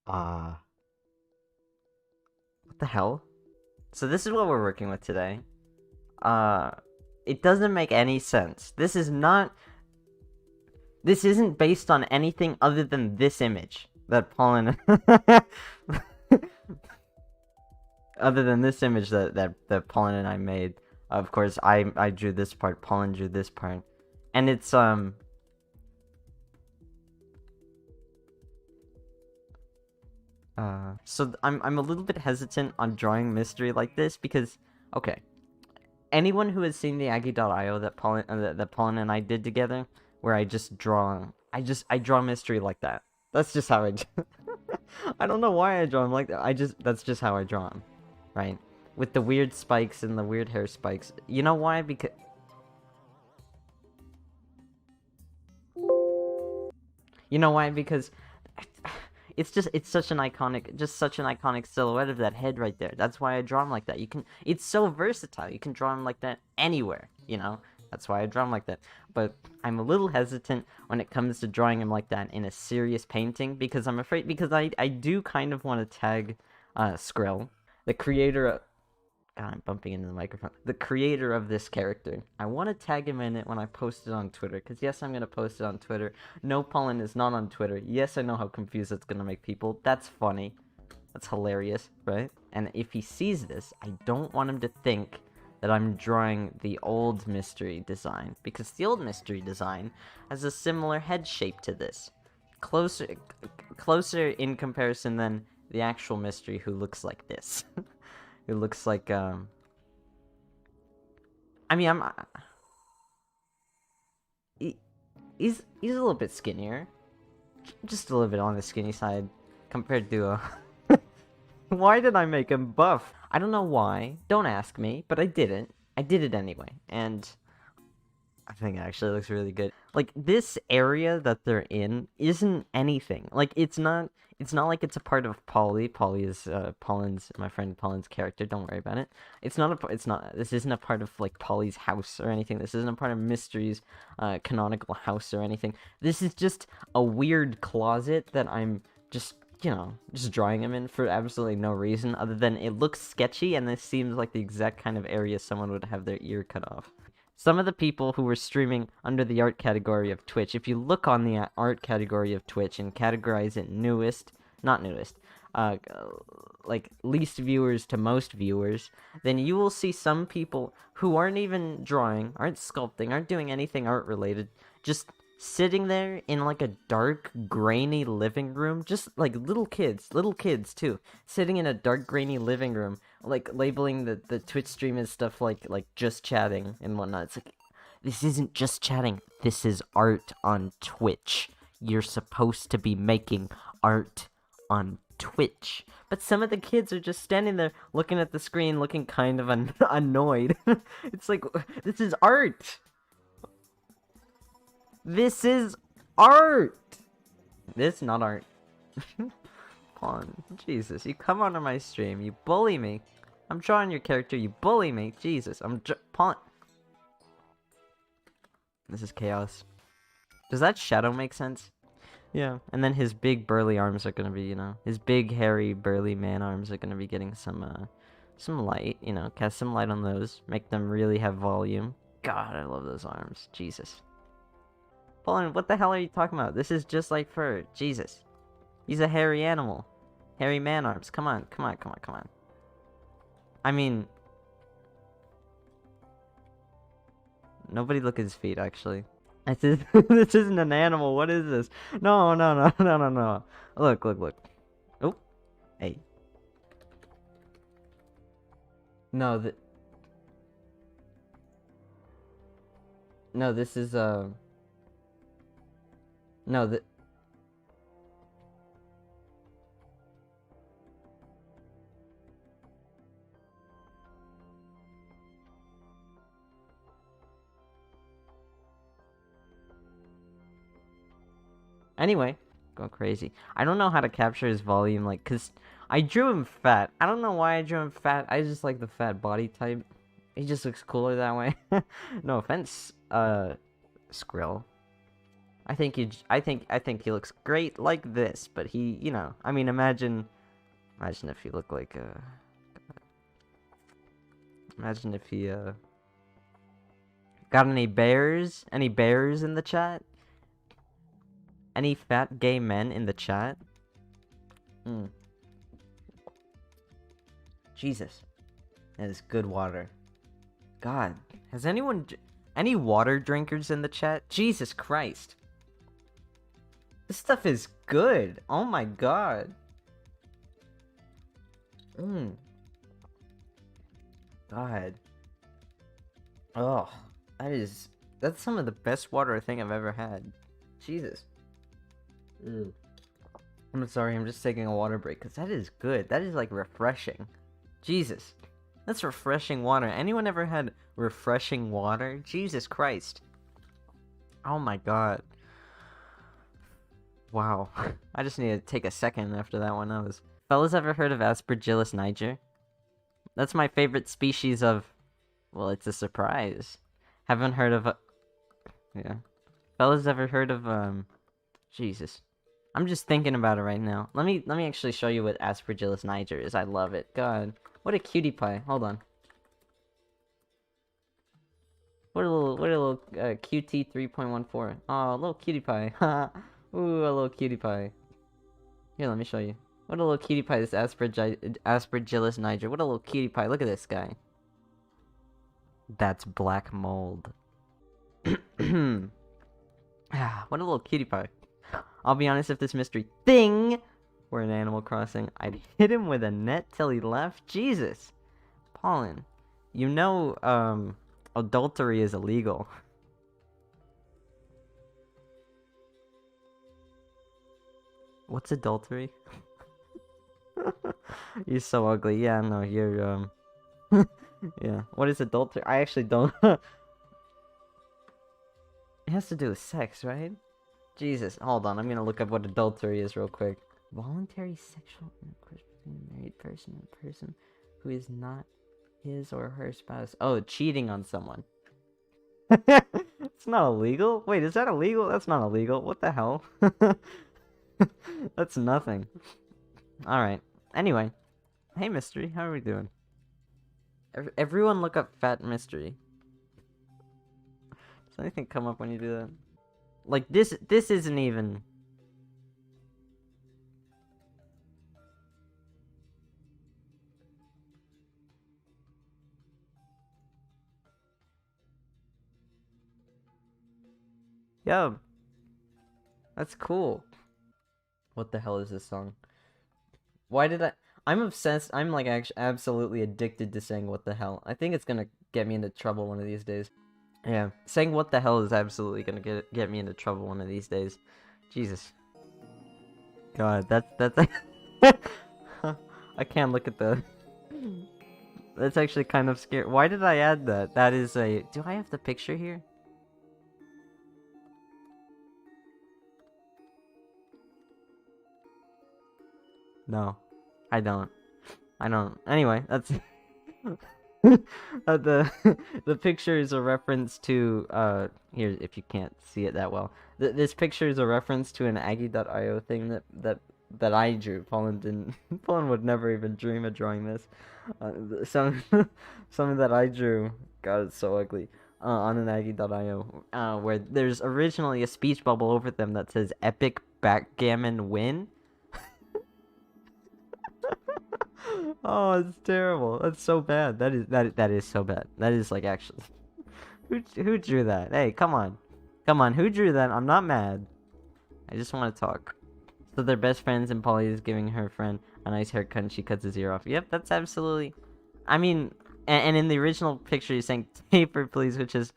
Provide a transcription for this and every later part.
What the hell? So this is what we're working with today. It doesn't make any sense. This isn't based on anything other than this image that Pollen other than this image that Pollen and I made. Of course, I drew this part, Pollen drew this part. And it's so I'm a little bit hesitant on drawing mystery like this because, okay, anyone who has seen the Aggie.io that Pollen and I did together, where I draw mystery like that. That's just how I I don't know why I draw him like that. That's just how I draw him, right? With the weird spikes and the weird hair spikes. You know why? Because you know why? Because it's such an iconic silhouette of that head right there. That's why I draw him like that. It's so versatile. You can draw him like that anywhere, you know? That's why I draw him like that. But I'm a little hesitant when it comes to drawing him like that in a serious painting because I'm afraid, because I do kind of want to tag Skrill, the creator of... God, I'm bumping into the microphone. The creator of this character. I want to tag him in it when I post it on Twitter. Because yes, I'm going to post it on Twitter. No, Pollen is not on Twitter. Yes, I know how confused that's going to make people. That's funny. That's hilarious, right? And if he sees this, I don't want him to think that I'm drawing the old mystery design. Because the old mystery design has a similar head shape to this. Closer in comparison than the actual mystery who looks like this. It looks like, I mean, he's a little bit skinnier. Just a little bit on the skinny side compared to, Why did I make him buff? I don't know why. Don't ask me, but I didn't. I did it anyway, and I think it actually looks really good. Like, this area that they're in isn't anything. Like, it's not like it's a part of Polly. Polly is Pollen's, my friend Pollen's character. Don't worry about it. This isn't a part of like Polly's house or anything. This isn't a part of Mystery's canonical house or anything. This is just a weird closet that I'm just drawing him in for absolutely no reason other than it looks sketchy, and this seems like the exact kind of area someone would have their ear cut off. Some of the people who were streaming under the art category of Twitch, if you look on the art category of Twitch and categorize it not newest, like least viewers to most viewers, then you will see some people who aren't even drawing, aren't sculpting, aren't doing anything art related, just sitting there in like a dark, grainy living room, just like little kids too, sitting in a dark, grainy living room, like labeling the Twitch stream as stuff like just chatting and whatnot. It's like, this isn't just chatting, this is art on Twitch. You're supposed to be making art on Twitch. But some of the kids are just standing there looking at the screen, looking kind of annoyed. It's like, this is art! This is art! This not art. Pawn. Jesus, you come onto my stream, you bully me. I'm drawing your character, you bully me. Jesus, Pawn. This is chaos. Does that shadow make sense? Yeah, and then his big burly arms are gonna be, his big hairy burly man arms are gonna be getting some light, cast some light on those, make them really have volume. God, I love those arms. Jesus. Pollen, what the hell are you talking about? This is just like fur. Jesus. He's a hairy animal. Hairy man arms. Come on. I mean... Nobody look at his feet, actually. This isn't an animal. What is this? No. Look. Oh. Hey. No, No, this is, No, Anyway, go crazy. I don't know how to capture his volume, like, cause I drew him fat. I don't know why I drew him fat. I just like the fat body type. He just looks cooler that way. No offense, Skrill. I think he looks great like this, but he, you know, I mean, imagine if he looked like imagine if he got any bears? Any bears in the chat? Any fat gay men in the chat? Jesus. That is good water. God, has anyone... Any water drinkers in the chat? Jesus Christ. This stuff is good. Oh my god. God. Oh, that's some of the best water I think I've ever had. Jesus. I'm sorry, I'm just taking a water break, because that is good. That is, like, refreshing. Jesus. That's refreshing water. Anyone ever had refreshing water? Jesus Christ. Oh my god. Wow. I just need to take a second after that one. Fellas ever heard of Aspergillus niger? That's my favorite species of... Well, it's a surprise. Haven't heard of yeah. Fellas ever heard of, Jesus. I'm just thinking about it right now. Let me actually show you what Aspergillus niger is. I love it. God. What a cutie pie. Hold on. What a little QT 3.14. Oh, a little cutie pie. Ooh, a little cutie pie. Here, let me show you. What a little cutie pie, this Aspergillus niger. What a little cutie pie. Look at this guy. That's black mold. What a little cutie pie. I'll be honest, if this mystery thing were in Animal Crossing, I'd hit him with a net till he left. Jesus. Pollen. You know, adultery is illegal. What's adultery? You're so ugly. Yeah, no, you're, yeah. What is adultery? I actually don't... It has to do with sex, right? Jesus. Hold on, I'm gonna look up what adultery is real quick. Voluntary sexual intercourse between a married person and a person who is not his or her spouse. Oh, cheating on someone. It's not illegal? Wait, is that illegal? That's not illegal. What the hell? That's nothing. Alright. Anyway. Hey, Mystery. How are we doing? Everyone look up Fat Mystery. Does anything come up when you do that? Like, this isn't even... Yo. That's cool. What the hell is this song? Why did I'm obsessed. I'm like absolutely addicted to saying what the hell. I think it's gonna get me into trouble one of these days. Yeah, saying what the hell is absolutely gonna get me into trouble one of these days. Jesus. God, that's I can't look at the... That's actually kind of scary. Why did I add that? That is a... Do I have the picture here? No. I don't. Anyway, that's... the picture is a reference to, here, if you can't see it that well. This picture is a reference to an Aggie.io thing that I drew. Pollen would never even dream of drawing this. Something that I drew, God, it's so ugly, on an Aggie.io, where there's originally a speech bubble over them that says, "Epic backgammon win." Oh, it's terrible. That's so bad. That is so bad. That is, like, actually... Who drew that? Hey, come on. Come on, who drew that? I'm not mad. I just want to talk. So they're best friends and Polly is giving her friend a nice haircut and she cuts his ear off. Yep, that's absolutely... I mean, and in the original picture he's saying, "Taper, please," which is,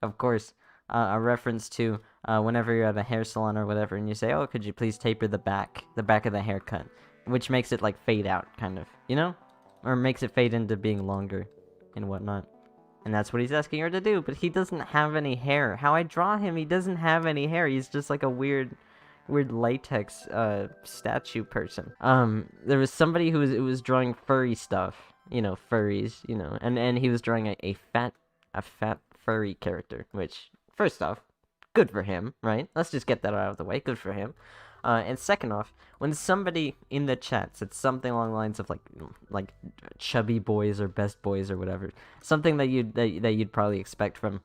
of course, a reference to whenever you're at a hair salon or whatever and you say, "Oh, could you please taper the back of the haircut?" Which makes it, like, fade out, kind of, you know? Or makes it fade into being longer and whatnot. And that's what he's asking her to do, but he doesn't have any hair. How I draw him, he doesn't have any hair. He's just like a weird latex statue person. There was somebody who was drawing furry stuff, you know, furries, you know, and he was drawing a fat furry character, which, first off, Good for him, right? Let's just get that out of the way. Good for him. And second off, when somebody in the chat said something along the lines of like chubby boys or best boys or whatever, something that you'd probably expect from,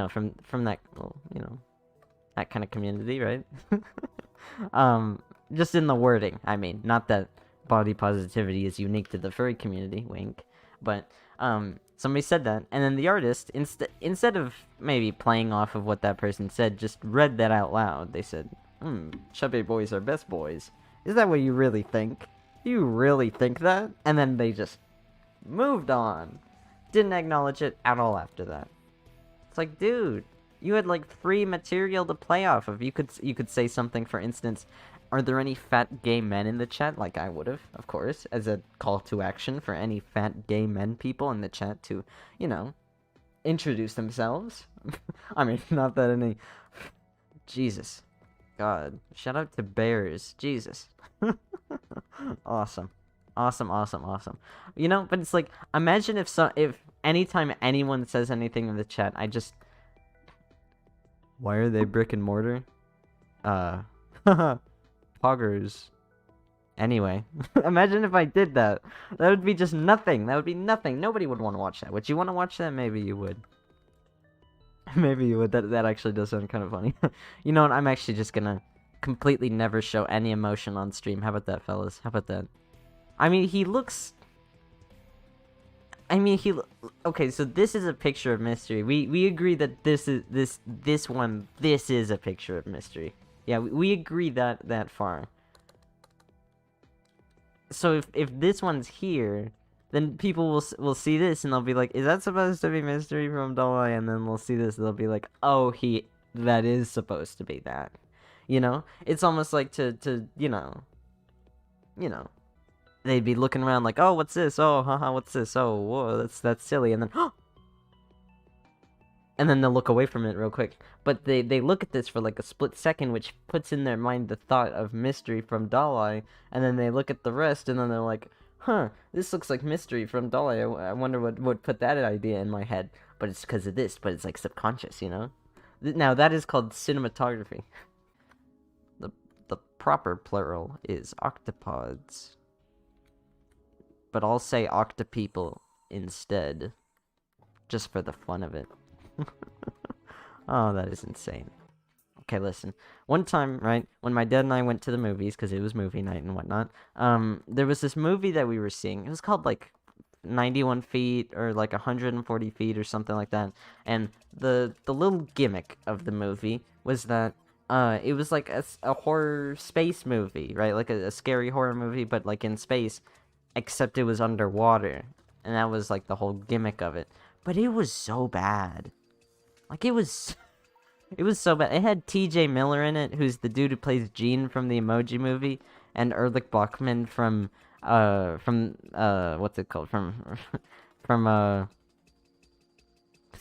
from that, well, that kind of community, right? Just in the wording, I mean, not that body positivity is unique to the furry community, wink, but somebody said that, and then the artist, instead of maybe playing off of what that person said, just read that out loud. They said, chubby boys are best boys. Is that what you really think? Do you really think that? And then they just moved on. Didn't acknowledge it at all after that. It's like, dude, you had like free material to play off of. You could say something, for instance, are there any fat gay men in the chat? Like I would have, of course, as a call to action for any fat gay men people in the chat to, introduce themselves. I mean, not that any... Jesus. God. Shout out to bears. Jesus. Awesome. Awesome. But it's like, imagine if anytime anyone says anything in the chat, I just... Why are they brick and mortar? Poggers. Anyway, imagine if I did that. That would be just nothing. That would be nothing. Nobody would want to watch that. Would you want to watch that? Maybe you would. Maybe you would. That actually does sound kind of funny. You know what? I'm actually just gonna completely never show any emotion on stream. How about that, fellas? How about that? I mean, he looks... Okay, so this is a picture of mystery. We agree that this is a picture of mystery. Yeah, we agree that far. So if this one's here, then people will see this and they'll be like, is that supposed to be mystery from Dolly? And then they'll see this and they'll be like, oh, that is supposed to be that. It's almost like to they'd be looking around like, oh, what's this? Oh, haha, what's this? Oh, whoa, that's silly. And then, and then they'll look away from it real quick. But they look at this for like a split second, which puts in their mind the thought of mystery from Dolly. And then they look at the rest, and then they're like, huh, this looks like mystery from Dolly. I wonder what put that idea in my head. But it's because of this, but it's like subconscious, Now, that is called cinematography. The proper plural is octopods. But I'll say octopeople instead. Just for the fun of it. Oh, that is insane. Okay, listen. One time, right, when my dad and I went to the movies, because it was movie night and whatnot, there was this movie that we were seeing. It was called, like, 91 feet, or, like, 140 feet, or something like that. And the little gimmick of the movie was that, it was, like, a horror space movie, right? Like, a scary horror movie, but, like, in space. Except it was underwater. And that was, like, the whole gimmick of it. But it was so bad. Like, it was so bad. It had TJ Miller in it, who's the dude who plays Gene from the Emoji Movie, and Erlich Bachman from what's it called? From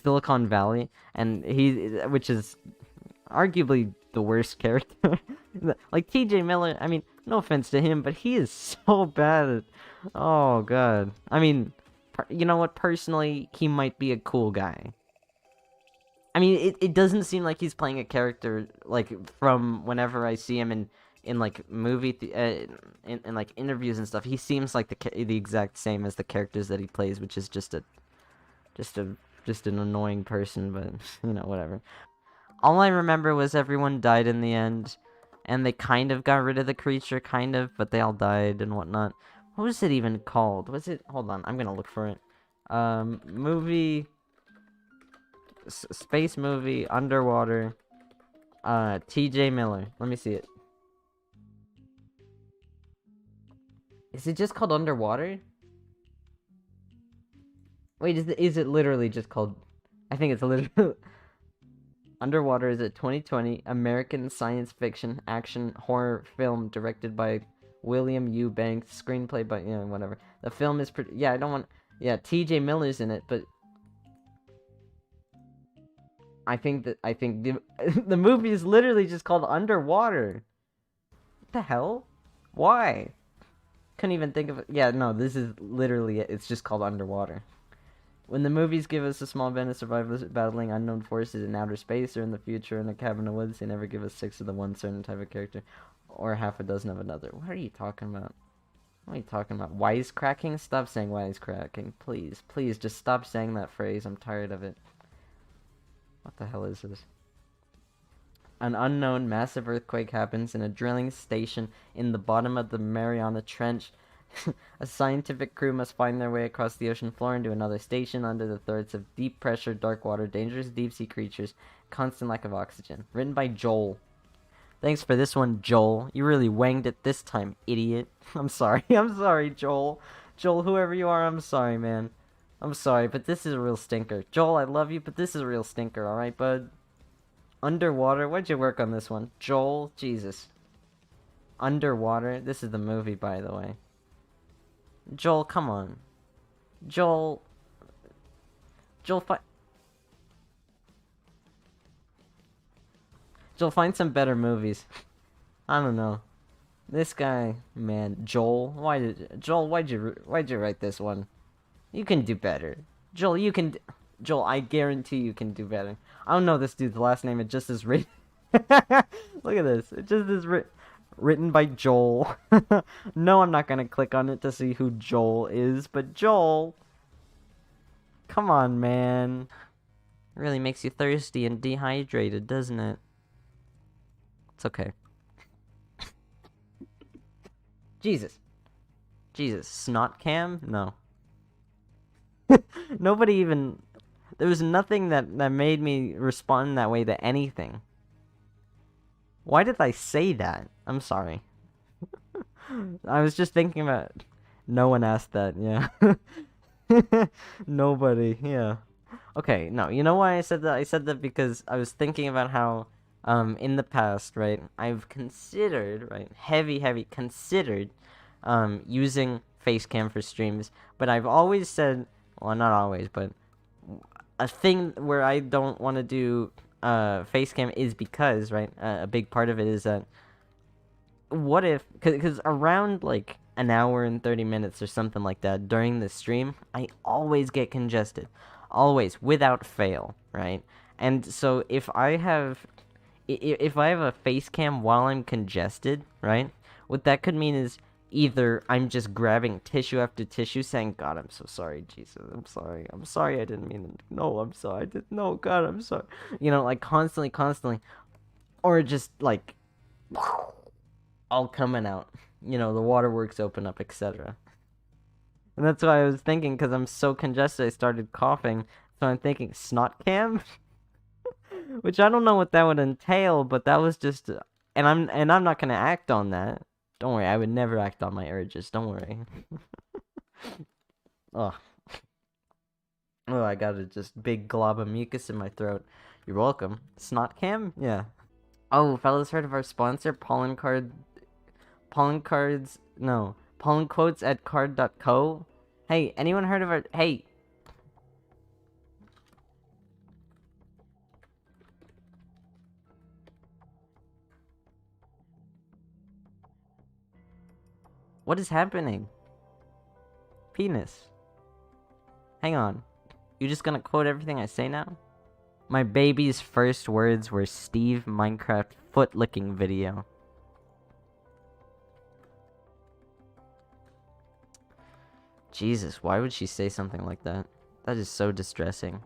Silicon Valley. And which is arguably the worst character. Like, TJ Miller, I mean, no offense to him, but he is so bad. Oh, God. I mean, you know what? Personally, he might be a cool guy. I mean, it doesn't seem like he's playing a character, like, from whenever I see him in like, movie, in like, interviews and stuff. He seems like the exact same as the characters that he plays, which is just an annoying person, but, whatever. All I remember was everyone died in the end, and they kind of got rid of the creature, kind of, but they all died and whatnot. What was it even called? Was it... Hold on, I'm gonna look for it. Movie... Space movie, underwater, TJ Miller. Let me see it. Is it just called Underwater? Wait, is it literally just called... I think it's literally... Underwater is a 2020 American science fiction action horror film directed by William U. Banks, screenplay by... whatever. The film is... Yeah, I don't want... Yeah, TJ Miller's in it, but... I think the movie is literally just called Underwater. What the hell? Why? Couldn't even think of it. Yeah, no, this is literally it. It's just called Underwater. When the movies give us a small band of survivors battling unknown forces in outer space or in the future in a cabin in the woods, they never give us 6 of the one certain type of character or half a dozen of another. What are you talking about? What are you talking about? Wisecracking? Stop saying wisecracking. Please. Please, just stop saying that phrase. I'm tired of it. What the hell is this? An unknown massive earthquake happens in a drilling station in the bottom of the Mariana Trench. A scientific crew must find their way across the ocean floor into another station under the threats of deep pressure, dark water, dangerous deep-sea creatures, constant lack of oxygen. Written by Joel. Thanks for this one, Joel. You really wanged it this time, idiot. I'm sorry. I'm sorry, Joel. Joel, whoever you are, I'm sorry, man. I'm sorry, but this is a real stinker. Joel, I love you, but this is a real stinker, alright, bud? Underwater? Why'd you work on this one? Joel? Jesus. Underwater? This is the movie, by the way. Joel, come on. Joel, find some better movies. I don't know. This guy, man, Joel, why'd you write this one? You can do better. Joel, I guarantee you can do better. I don't know this dude's last name, it just is written. Look at this. It just is written by Joel. No, I'm not gonna click on it to see who Joel is, but Joel, come on, man. It really makes you thirsty and dehydrated, doesn't it? It's okay. Jesus. Snot cam? No. Nobody even... There was nothing that made me respond that way to anything. Why did I say that? I'm sorry. I was just thinking about... No one asked that, yeah. Nobody, yeah. Okay, no, you know why I said that? I said that because I was thinking about how, in the past, right, I've considered, right, heavy considered, using Facecam for streams, but I've always said, well, not always, but a thing where I don't want to do, Facecam is because, right, a big part of it is that, what if, because around, like, an hour and 30 minutes or something like that during the stream, I always get congested. Always, without fail, right? And so if I have a face cam while I'm congested, right? What that could mean is either I'm just grabbing tissue after tissue saying, God, I'm so sorry, Jesus, I'm sorry, I didn't mean to, no, I'm sorry, I didn't, no, God, I'm sorry. You know, like constantly, or just like, all coming out. You know, the waterworks open up, etc. And that's why I was thinking, because I'm so congested, I started coughing. So I'm thinking, snot cam? Which I don't know what that would entail, but that was just... And I'm not gonna act on that. Don't worry, I would never act on my urges, don't worry. Oh. Oh, I got a just big glob of mucus in my throat. You're welcome. Snot cam? Yeah. Oh, fellas, heard of our sponsor, pollen quotes at card.co. Hey, anyone heard of our... Hey. What is happening? Penis. Hang on. You just gonna quote everything I say now? My baby's first words were Steve Minecraft foot licking video. Jesus, why would she say something like that? That is so distressing.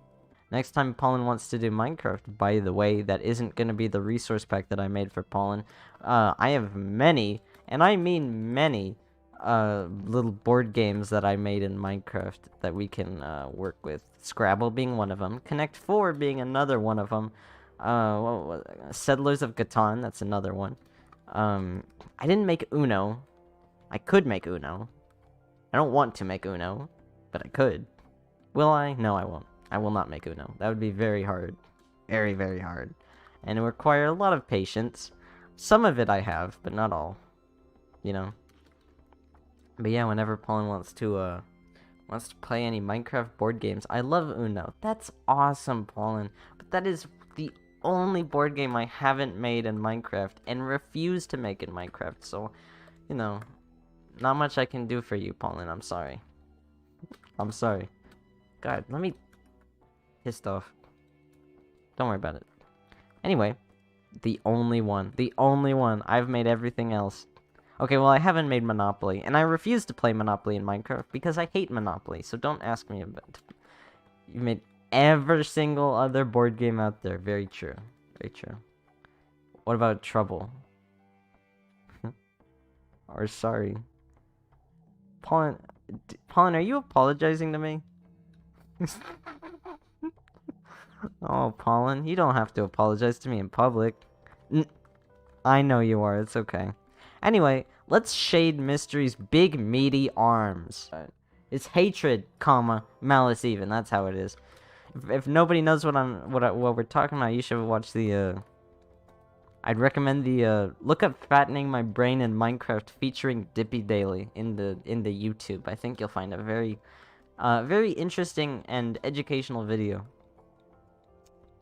Next time Pollen wants to do Minecraft, by the way, that isn't going to be the resource pack that I made for Pollen. I have many, and I mean many, little board games that I made in Minecraft that we can work with. Scrabble being one of them. Connect 4 being another one of them. Settlers of Catan, that's another one. I didn't make Uno. I could make Uno. I don't want to make Uno, but I could. Will I? No, I won't. I will not make Uno. That would be very hard. Very, very hard. And it would require a lot of patience. Some of it I have, but not all. You know? But yeah, whenever Pollen wants to play any Minecraft board games, I love Uno. That's awesome, Pollen. But that is the only board game I haven't made in Minecraft, and refuse to make in Minecraft, so, you know... Not much I can do for you, Pollen. I'm sorry. I'm sorry. God, let me pissed off. Don't worry about it. Anyway, the only one. The only one. I've made everything else. Okay, well, I haven't made Monopoly, and I refuse to play Monopoly in Minecraft because I hate Monopoly, so don't ask me about it. You've made every single other board game out there. Very true. Very true. What about Trouble? Or sorry. Pollen, are you apologizing to me? Oh, Pollen, you don't have to apologize to me in public. I know you are, it's okay. Anyway, let's shade Mystery's big meaty arms. It's hatred, comma, malice even, that's how it is. If nobody knows what we're talking about, you should watch the, I'd recommend the, look up Fattening My Brain in Minecraft featuring DIPPYDAILY in the YouTube. I think you'll find a very interesting and educational video.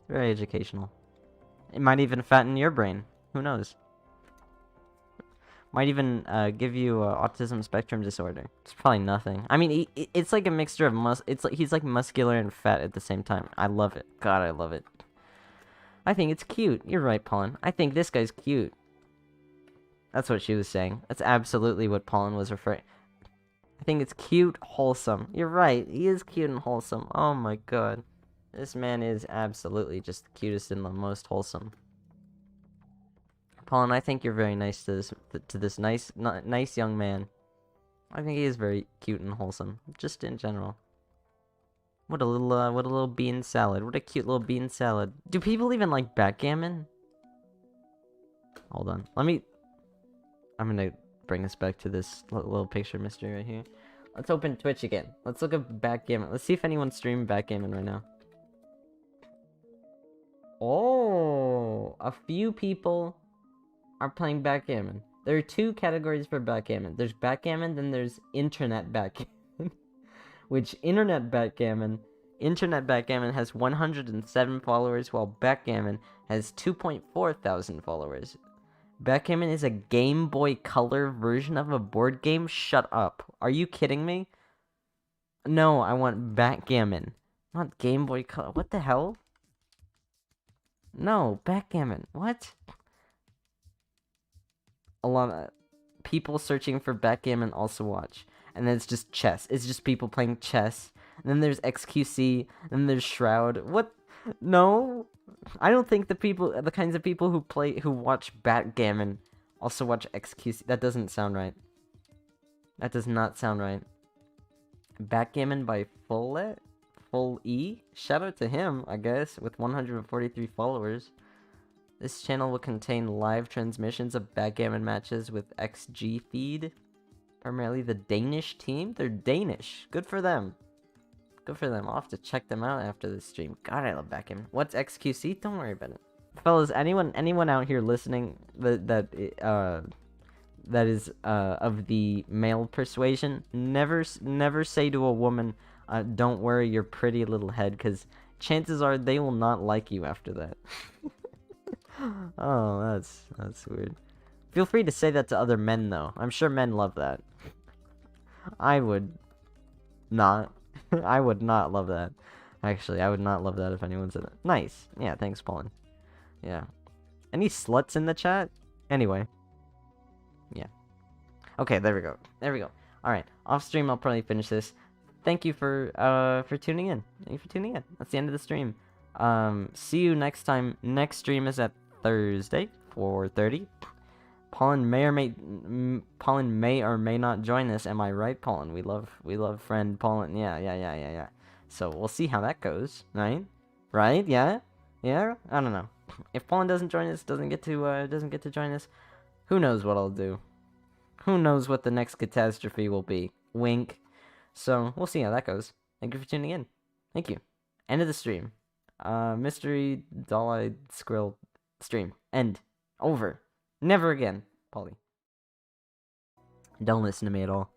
Very educational. It might even fatten your brain. Who knows? Might even give you autism spectrum disorder. It's probably nothing. I mean, it's like a mixture of he's like muscular and fat at the same time. I love it. God, I love it. I think it's cute. You're right, Pollen. I think this guy's cute. That's what she was saying. That's absolutely what Pollen was referring. I think it's cute, wholesome. You're right. He is cute and wholesome. Oh my god. This man is absolutely just the cutest and the most wholesome. Pollen, I think you're very nice to this nice young man. I think he is very cute and wholesome, just in general. What a little bean salad. What a cute little bean salad. Do people even like backgammon? Hold on. I'm gonna bring us back to this little picture mystery right here. Let's open Twitch again. Let's look at backgammon. Let's see if anyone's streaming backgammon right now. Oh, a few people are playing backgammon. There are two categories for backgammon. There's backgammon, then there's internet backgammon. Which internet backgammon has 107 followers, while backgammon has 2.4 thousand followers. Backgammon is a Game Boy Color version of a board game? Shut up. Are you kidding me? No, I want backgammon. Not Game Boy Color. What the hell? No, backgammon. What? A lot of people searching for backgammon also watch. And then it's just chess. It's just people playing chess. And then there's XQC. And then there's Shroud. What? No. I don't think the kinds of people who watch backgammon also watch XQC. That doesn't sound right. That does not sound right. Backgammon by Full E? Shout out to him, I guess, with 143 followers. This channel will contain live transmissions of backgammon matches with XG feed. Primarily the Danish team? They're Danish. Good for them. Good for them. I'll have to check them out after this stream. God, I love backgammon. What's XQC? Don't worry about it. Fellas, anyone out here listening that is of the male persuasion, never say to a woman, don't worry your pretty little head, because chances are they will not like you after that. Oh, that's weird. Feel free to say that to other men, though. I'm sure men love that. I would not. I would not love that. Actually, I would not love that if anyone said that. Nice. Yeah, thanks, Pollen. Yeah. Any sluts in the chat? Anyway. Yeah. Okay, there we go. There we go. Alright, off stream I'll probably finish this. Thank you for tuning in. Thank you for tuning in. That's the end of the stream. See you next time. Next stream is at Thursday, 4:30. Pollen may or may not join us. Am I right, Pollen? We love friend Pollen. Yeah. So we'll see how that goes, right? Right? Yeah. I don't know. If Pollen doesn't join us, doesn't get to join us, who knows what I'll do? Who knows what the next catastrophe will be? Wink. So we'll see how that goes. Thank you for tuning in. Thank you. End of the stream. Mystery doll-eyed squirrel stream. End. Over. Never again, Polly. Don't listen to me at all.